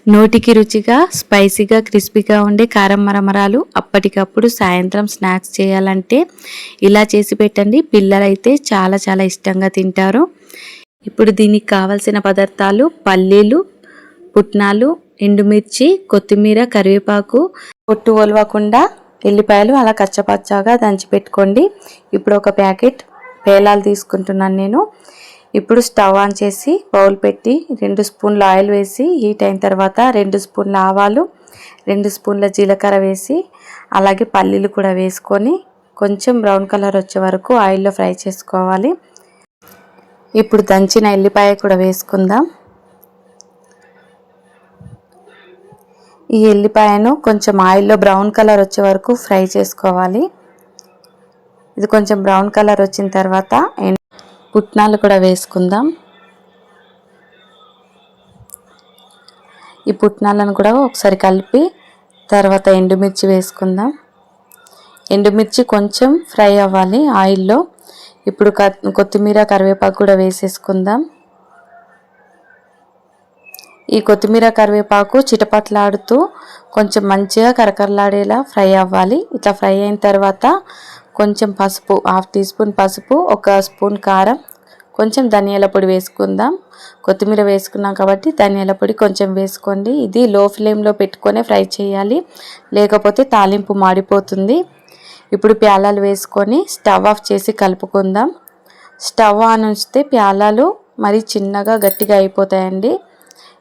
నోటికి రుచిగా స్పైసీగా క్రిస్పీగా ఉండే కారం మరమరాలు అప్పటికప్పుడు సాయంత్రం స్నాక్స్ చేయాలంటే ఇలా చేసి పెట్టండి. పిల్లలైతే చాలా చాలా ఇష్టంగా తింటారు. ఇప్పుడు దీనికి కావలసిన పదార్థాలు పల్లీలు, పుట్నాలు, ఎండుమిర్చి, కొత్తిమీర, కరివేపాకు, పొట్టు ఒలవకుండా ఎల్లిపాయలు అలా కచ్చపచ్చాగా దంచి పెట్టుకోండి. ఇప్పుడు ఒక ప్యాకెట్ పేలాలు తీసుకుంటున్నాను నేను. ఇప్పుడు స్టవ్ ఆన్ చేసి బౌల్ పెట్టి 2 స్పూన్ల ఆయిల్ వేసి హీట్ అయిన తర్వాత 2 స్పూన్ల ఆవాలు, 2 స్పూన్ల జీలకర్ర వేసి అలాగే పల్లీలు కూడా వేసుకొని కొంచెం బ్రౌన్ కలర్ వచ్చే వరకు ఆయిల్లో ఫ్రై చేసుకోవాలి. ఇప్పుడు దంచిన ఎల్లిపాయ కూడా వేసుకుందాం. ఈ ఎల్లిపాయను కొంచెం ఆయిల్లో బ్రౌన్ కలర్ వచ్చే వరకు ఫ్రై చేసుకోవాలి. ఇది కొంచెం బ్రౌన్ కలర్ వచ్చిన తర్వాత పుట్నాలు కూడా వేసుకుందాం. ఈ పుట్నాలను కూడా ఒకసారి కలిపి తర్వాత ఎండుమిర్చి వేసుకుందాం. ఎండుమిర్చి కొంచెం ఫ్రై అవ్వాలి ఆయిల్లో. ఇప్పుడు కొత్తిమీర, కరివేపాకు కూడా వేసేసుకుందాం. ఈ కొత్తిమీర, కరివేపాకు చిటపట్లాడుతూ కొంచెం మంచిగా కరకరలాడేలా ఫ్రై అవ్వాలి. ఇట్లా ఫ్రై అయిన తర్వాత కొంచెం పసుపు, 1/2 టీ స్పూన్ పసుపు, 1 స్పూన్ కారం, కొంచెం ధనియాల పొడి వేసుకుందాం. కొత్తిమీర వేసుకున్నాం కాబట్టి ధనియాల పొడి కొంచెం వేసుకోండి. ఇది లో ఫ్లేమ్లో పెట్టుకొని ఫ్రై చేయాలి, లేకపోతే తాలింపు మాడిపోతుంది. ఇప్పుడు ప్యాలాలు వేసుకొని స్టవ్ ఆఫ్ చేసి కలుపుకుందాం. స్టవ్ ఆన్ ఉంచితే ప్యాలాలు మరి చిన్నగా గట్టిగా అయిపోతాయండి.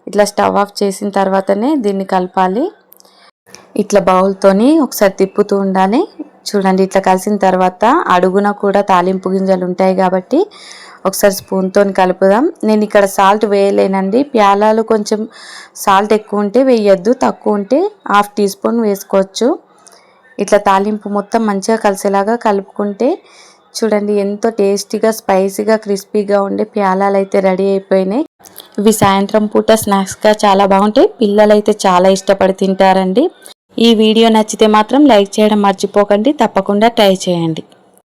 ఇట్లా స్టవ్ ఆఫ్ చేసిన తర్వాతనే దీన్ని కలపాలి. ఇట్లా బౌల్తోని ఒకసారి తిప్పుతూ ఉండాలి. చూడండి, ఇట్లా కలిసిన తర్వాత అడుగున కూడా తాలింపు గింజలు ఉంటాయి కాబట్టి ఒకసారి స్పూన్తో కలుపుదాం. నేను ఇక్కడ సాల్ట్ వేయలేనండి. ప్యాలాలు కొంచెం సాల్ట్ ఎక్కువ ఉంటే వేయద్దు, తక్కువ ఉంటే 1/2 టీ స్పూన్ వేసుకోవచ్చు. ఇట్లా తాలింపు మొత్తం మంచిగా కలిసేలాగా కలుపుకుంటే చూడండి ఎంతో టేస్టీగా స్పైసీగా క్రిస్పీగా ఉండే ప్యాలాలు అయితే రెడీ అయిపోయినాయి. ఇవి సాయంత్రం పూట స్నాక్స్గా చాలా బాగుంటాయి. పిల్లలైతే చాలా ఇష్టపడి తింటారండి. ఈ వీడియో నచ్చితే మాత్రం లైక్ చేయడం మర్చిపోకండి. తప్పకుండా ట్రై చేయండి.